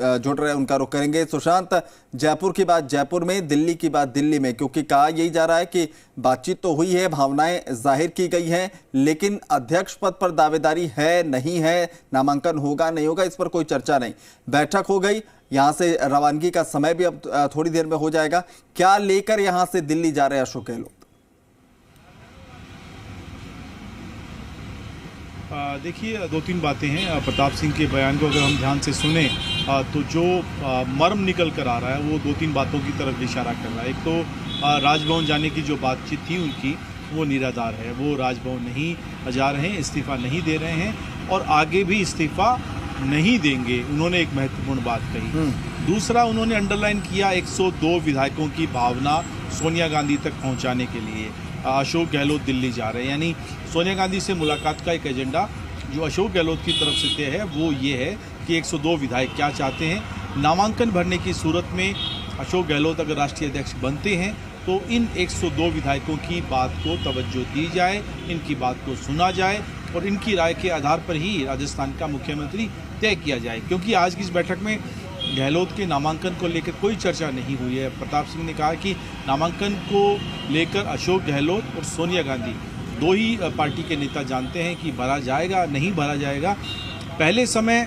जुड़ रहे हैं, उनका रुख करेंगे। सुशांत, जयपुर की बात जयपुर में, दिल्ली की बात दिल्ली में, क्योंकि कहा यही जा रहा है कि बातचीत तो हुई है, भावनाएं जाहिर की गई हैं, लेकिन अध्यक्ष पद पर दावेदारी है नहीं है, नामांकन होगा नहीं होगा, इस पर कोई चर्चा नहीं। बैठक हो गई, यहां से रवानगी का समय भी अब थोड़ी देर में हो जाएगा। क्या लेकर यहां से दिल्ली जा रहे हैं अशोक गहलोत? देखिए, दो तीन बातें हैं। प्रताप सिंह के बयान को अगर हम ध्यान से सुने तो जो मर्म निकल कर आ रहा है वो दो तीन बातों की तरफ इशारा कर रहा है। एक तो राजभवन जाने की जो बातचीत थी उनकी, वो निराधार है। वो राजभवन नहीं जा रहे हैं, इस्तीफा नहीं दे रहे हैं और आगे भी इस्तीफा नहीं देंगे। उन्होंने एक महत्वपूर्ण बात कही। दूसरा, उन्होंने अंडरलाइन किया 102 विधायकों की भावना सोनिया गांधी तक पहुंचाने के लिए अशोक गहलोत दिल्ली जा रहे हैं। यानी सोनिया गांधी से मुलाकात का एक एजेंडा जो अशोक गहलोत की तरफ से तय है वो ये है कि 102 विधायक क्या चाहते हैं। नामांकन भरने की सूरत में अशोक गहलोत अगर राष्ट्रीय अध्यक्ष बनते हैं तो इन 102 विधायकों की बात को तवज्जो दी जाए, इनकी बात को सुना जाए और इनकी राय के आधार पर ही राजस्थान का मुख्यमंत्री तय किया जाए। क्योंकि आज की इस बैठक में गहलोत के नामांकन को लेकर कोई चर्चा नहीं हुई है। प्रताप सिंह ने कहा कि नामांकन को लेकर अशोक गहलोत और सोनिया गांधी दो ही पार्टी के नेता जानते हैं कि भरा जाएगा नहीं भरा जाएगा। पहले समय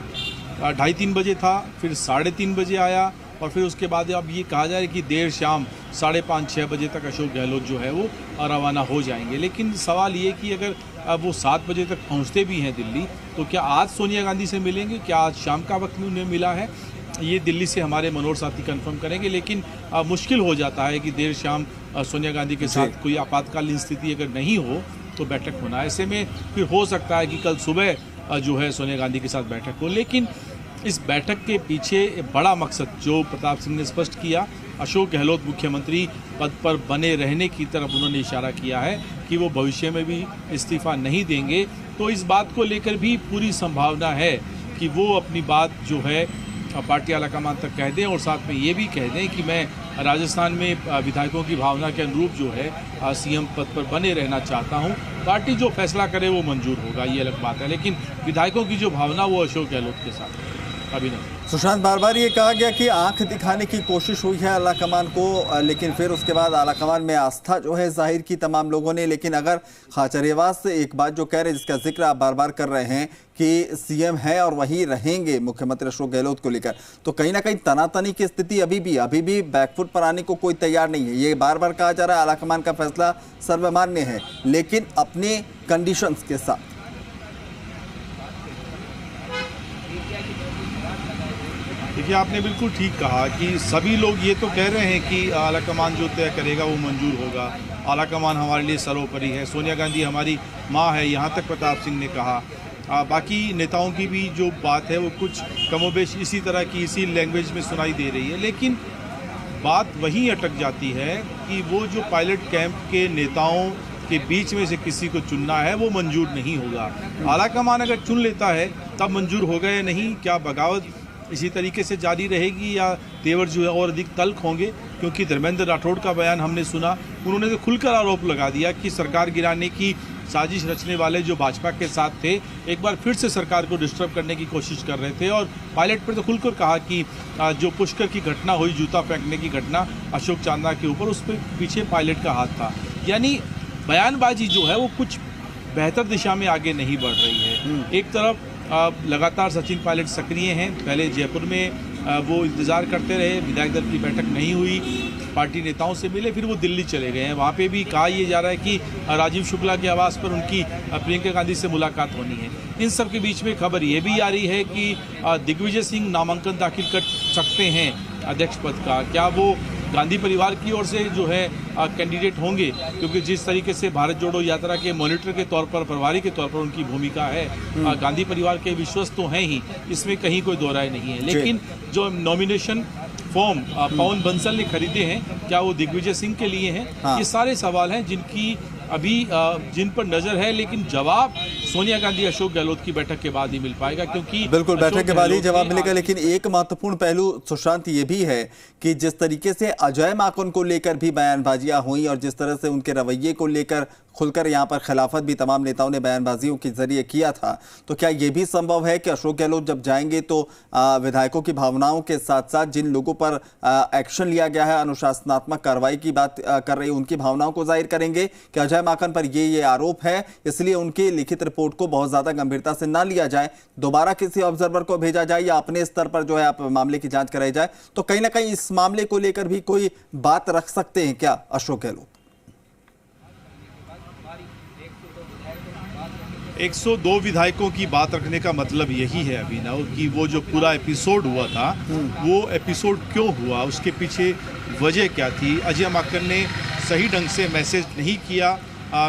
2:30-3 बजे था, फिर 3:30 बजे आया और फिर उसके बाद अब ये कहा जाए कि देर शाम 5:30-6 बजे तक अशोक गहलोत जो है वो रवाना हो जाएंगे। लेकिन सवाल ये कि अगर वो 7 बजे तक पहुंचते भी हैं दिल्ली, तो क्या आज सोनिया गांधी से मिलेंगे? क्या आज शाम का वक्त में उन्हें मिला है? ये दिल्ली से हमारे मनोहर साथी कंफर्म करेंगे। लेकिन मुश्किल हो जाता है कि देर शाम सोनिया गांधी के साथ कोई आपातकालीन स्थिति अगर नहीं हो तो बैठक होना। ऐसे में फिर हो सकता है कि कल सुबह जो है सोनिया गांधी के साथ बैठक हो। लेकिन इस बैठक के पीछे बड़ा मकसद जो प्रताप सिंह ने स्पष्ट किया, अशोक गहलोत मुख्यमंत्री पद पर बने रहने की तरफ उन्होंने इशारा किया है कि वो भविष्य में भी इस्तीफा नहीं देंगे। तो इस बात को लेकर भी पूरी संभावना है कि वो अपनी बात जो है पार्टी आलाकमान तक कह दें और साथ में ये भी कह दें कि मैं राजस्थान में विधायकों की भावना के अनुरूप जो है सीएम पद पर बने रहना चाहता हूं। पार्टी जो फैसला करे वो मंजूर होगा, ये अलग बात है, लेकिन विधायकों की जो भावना वो अशोक गहलोत के साथ है। अभिनव सुशांत, बार बार ये कहा गया कि आंख दिखाने की कोशिश हुई है आलाकमान को, लेकिन फिर उसके बाद आलाकमान में आस्था जो है जाहिर की तमाम लोगों ने। लेकिन अगर खाचरियावास से एक बात जो कह रहे हैं, जिसका जिक्र आप बार बार कर रहे हैं कि सीएम है और वही रहेंगे मुख्यमंत्री अशोक गहलोत को लेकर, तो कहीं ना कहीं तनातनी की स्थिति अभी भी बैकफुट पर आने को कोई तैयार नहीं है। ये बार बार कहा जा रहा है आलाकमान का फैसला सर्वमान्य है, लेकिन अपने कंडीशंस के साथ। देखिए, आपने बिल्कुल ठीक कहा कि सभी लोग ये तो कह रहे हैं कि आलाकमान जो तय करेगा वो मंजूर होगा। आलाकमान हमारे लिए सर्वोपरि है, सोनिया गांधी हमारी माँ है, यहाँ तक प्रताप सिंह ने कहा। बाकी नेताओं की भी जो बात है वो कुछ कमोबेश इसी तरह की, इसी लैंग्वेज में सुनाई दे रही है। लेकिन बात वहीं अटक जाती है कि वो जो पायलट कैंप के नेताओं के बीच में से किसी को चुनना है वो मंजूर नहीं होगा। आलाकमान अगर चुन लेता है तब मंजूर होगा या नहीं, क्या बगावत इसी तरीके से जारी रहेगी या तेवर जो है और अधिक तल्ख होंगे? क्योंकि धर्मेंद्र राठौड़ का बयान हमने सुना, उन्होंने तो खुलकर आरोप लगा दिया कि सरकार गिराने की साजिश रचने वाले जो भाजपा के साथ थे एक बार फिर से सरकार को डिस्टर्ब करने की कोशिश कर रहे थे। और पायलट पर तो खुलकर कहा कि जो पुष्कर की घटना हुई, जूता फेंकने की घटना अशोक चांदना के ऊपर, उस पर पीछे पायलट का हाथ था। यानी बयानबाजी जो है वो कुछ बेहतर दिशा में आगे नहीं बढ़ रही है। एक तरफ लगातार सचिन पायलट सक्रिय हैं। पहले जयपुर में वो इंतज़ार करते रहे, विधायक दल की बैठक नहीं हुई, पार्टी नेताओं से मिले, फिर वो दिल्ली चले गए हैं। वहाँ पे भी कहा यह जा रहा है कि राजीव शुक्ला के आवास पर उनकी प्रियंका गांधी से मुलाकात होनी है। इन सब के बीच में खबर ये भी आ रही है कि दिग्विजय सिंह नामांकन दाखिल कर सकते हैं अध्यक्ष पद का। क्या वो गांधी परिवार की ओर से जो है कैंडिडेट होंगे? क्योंकि जिस तरीके से भारत जोड़ो यात्रा के मॉनिटर के तौर पर, प्रभारी के तौर पर उनकी भूमिका है, गांधी परिवार के विश्वस्त तो हैं ही, इसमें कहीं कोई दो राय नहीं है। लेकिन जो नॉमिनेशन फॉर्म पवन बंसल ने खरीदे हैं, क्या वो दिग्विजय सिंह के लिए हैं? हाँ। ये सारे सवाल हैं जिनकी अभी जिन पर नजर है, लेकिन जवाब सोनिया गांधी अशोक गहलोत की बैठक के बाद ही मिल पाएगा। क्योंकि बिल्कुल बैठक के बाद ही जवाब मिलेगा। लेकिन एक महत्वपूर्ण पहलू सुशांत ये भी है कि जिस तरीके से अजय माकन को लेकर भी बयानबाजियां हुई और जिस तरह से उनके रवैये को लेकर खुलकर यहाँ पर खिलाफत भी तमाम नेताओं ने बयानबाजियों के जरिए किया था, तो क्या ये भी संभव है कि अशोक गहलोत जब जाएंगे तो विधायकों की भावनाओं के साथ साथ जिन लोगों पर एक्शन लिया गया है, अनुशासनात्मक कार्रवाई की बात कर रही, उनकी भावनाओं को जाहिर करेंगे कि अजय माकन पर ये आरोप है, इसलिए उनकी लिखित रिपोर्ट को बहुत ज्यादा गंभीरता से ना लिया जाए, दोबारा किसी ऑब्जर्वर को भेजा जाए या अपने स्तर पर जो है आप मामले की जांच कराई जाए? तो कहीं ना कहीं इस मामले को लेकर भी कोई बात रख सकते हैं क्या अशोक गहलोत? 102 विधायकों की बात रखने का मतलब यही है अभिनव कि वो जो पूरा एपिसोड हुआ था वो एपिसोड क्यों हुआ, उसके पीछे वजह क्या थी। अजय माकन ने सही ढंग से मैसेज नहीं किया।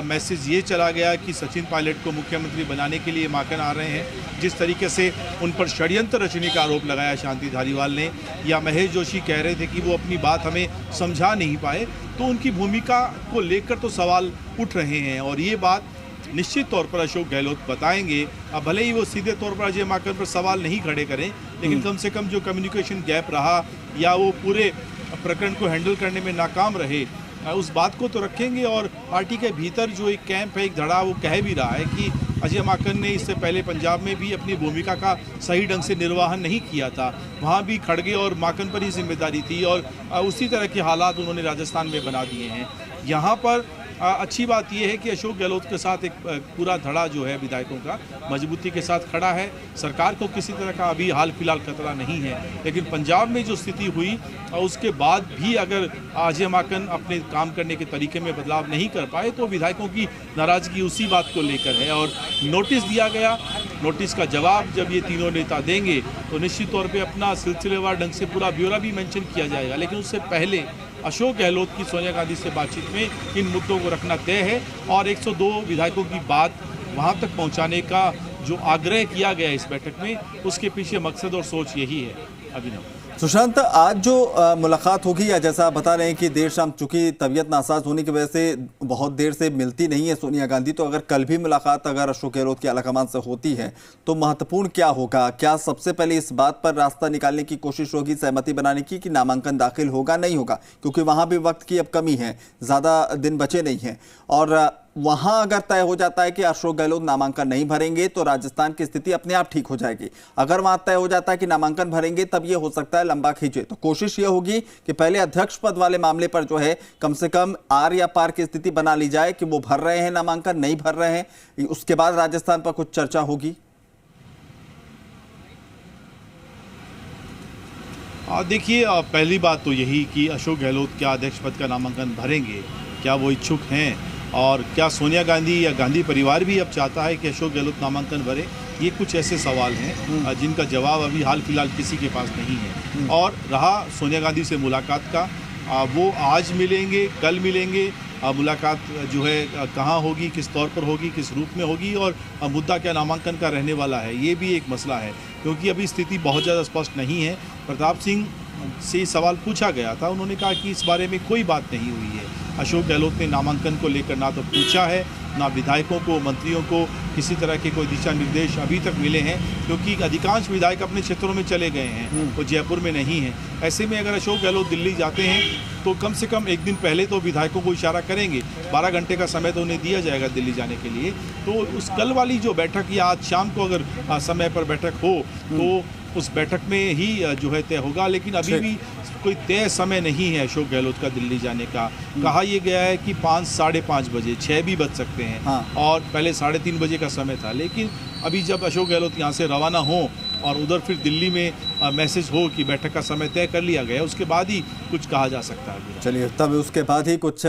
मैसेज ये चला गया कि सचिन पायलट को मुख्यमंत्री बनाने के लिए माकन आ रहे हैं। जिस तरीके से उन पर षड्यंत्र रचने का आरोप लगाया शांति धारीवाल ने, या महेश जोशी कह रहे थे कि वो अपनी बात हमें समझा नहीं पाए, तो उनकी भूमिका को लेकर तो सवाल उठ रहे हैं और ये बात निश्चित तौर पर अशोक गहलोत बताएंगे। अब भले ही वो सीधे तौर पर अजय माकन पर सवाल नहीं खड़े करें, लेकिन कम से कम जो कम्युनिकेशन गैप रहा या वो पूरे प्रकरण को हैंडल करने में नाकाम रहे, उस बात को तो रखेंगे। और पार्टी के भीतर जो एक कैंप है, एक धड़ा, वो कह भी रहा है कि अजय माकन ने इससे पहले पंजाब में भी अपनी भूमिका का सही ढंग से निर्वहन नहीं किया था, वहाँ भी खड़गे और माकन पर ही जिम्मेदारी थी और उसी तरह के हालात उन्होंने राजस्थान में बना दिए हैं। यहाँ पर अच्छी बात यह है कि अशोक गहलोत के साथ एक पूरा धड़ा जो है विधायकों का मजबूती के साथ खड़ा है। सरकार को किसी तरह का अभी हाल फिलहाल खतरा नहीं है, लेकिन पंजाब में जो स्थिति हुई उसके बाद भी अगर अजय माकन अपने काम करने के तरीके में बदलाव नहीं कर पाए तो विधायकों की नाराजगी उसी बात को लेकर है। और नोटिस दिया गया, नोटिस का जवाब जब ये तीनों नेता देंगे तो निश्चित तौर पर अपना सिलसिलेवार ढंग से पूरा ब्यौरा भी मेंशन किया जाएगा। लेकिन उससे पहले अशोक गहलोत की सोनिया गांधी से बातचीत में इन मुद्दों को रखना तय है और 102 विधायकों की बात वहां तक पहुंचाने का जो आग्रह किया गया इस बैठक में, उसके पीछे मकसद और सोच यही है। अभिनव, सुशांत, आज जो मुलाकात होगी, या जैसा आप बता रहे हैं कि देर शाम चूंकि तबीयत नासाज होने की वजह से बहुत देर से मिलती नहीं है सोनिया गांधी, तो अगर कल भी मुलाकात अगर अशोक गहलोत की आलाकमान से होती है तो महत्वपूर्ण क्या होगा? क्या सबसे पहले इस बात पर रास्ता निकालने की कोशिश होगी, सहमति बनाने की, कि नामांकन दाखिल होगा नहीं होगा? क्योंकि वहां भी वक्त की अब कमी है, ज्यादा दिन बचे नहीं हैं। और वहां अगर तय हो जाता है कि अशोक गहलोत नामांकन नहीं भरेंगे तो राजस्थान की स्थिति अपने आप ठीक हो जाएगी। अगर वहां तय हो जाता है कि नामांकन भरेंगे, तब यह हो सकता है लंबा खींचे। तो कोशिश यह होगी कि पहले अध्यक्ष पद वाले मामले पर जो है कम से कम आर या पार की स्थिति बना ली जाए कि वो भर रहे हैं नामांकन, नहीं भर रहे हैं, उसके बाद राजस्थान पर कुछ चर्चा होगी। देखिए, पहली बात तो यही कि अशोक गहलोत क्या अध्यक्ष पद का नामांकन भरेंगे, क्या वो इच्छुक हैं, और क्या सोनिया गांधी या गांधी परिवार भी अब चाहता है कि अशोक गहलोत नामांकन भरे? ये कुछ ऐसे सवाल हैं जिनका जवाब अभी हाल फिलहाल किसी के पास नहीं है। और रहा सोनिया गांधी से मुलाकात का, वो आज मिलेंगे, कल मिलेंगे, मुलाकात जो है कहाँ होगी, किस तौर पर होगी, किस रूप में होगी, और मुद्दा क्या नामांकन का रहने वाला है, ये भी एक मसला है, क्योंकि अभी स्थिति बहुत ज़्यादा स्पष्ट नहीं है। प्रताप सिंह से सवाल पूछा गया था, उन्होंने कहा कि इस बारे में कोई बात नहीं हुई है। अशोक गहलोत ने नामांकन को लेकर ना तो पूछा है, ना विधायकों को, मंत्रियों को किसी तरह के कोई दिशा निर्देश अभी तक मिले हैं, क्योंकि अधिकांश विधायक अपने क्षेत्रों में चले गए हैं, वो जयपुर में नहीं हैं। ऐसे में अगर अशोक गहलोत दिल्ली जाते हैं तो कम से कम एक दिन पहले तो विधायकों को इशारा करेंगे, 12 घंटे का समय तो उन्हें दिया जाएगा दिल्ली जाने के लिए। तो उस कल वाली जो बैठक या आज शाम को अगर समय पर बैठक हो तो उस बैठक में ही जो है तय होगा। लेकिन अभी भी कोई तय समय नहीं है अशोक गहलोत का दिल्ली जाने का। कहा यह गया है कि 5, साढ़े 5 बजे, 6 भी बज सकते हैं। हाँ। और पहले 3:30 बजे का समय था, लेकिन अभी जब अशोक गहलोत यहाँ से रवाना हो और उधर फिर दिल्ली में मैसेज हो कि बैठक का समय तय कर लिया गया, उसके बाद ही कुछ कहा जा सकता है। चलिए, तब उसके बाद ही कुछ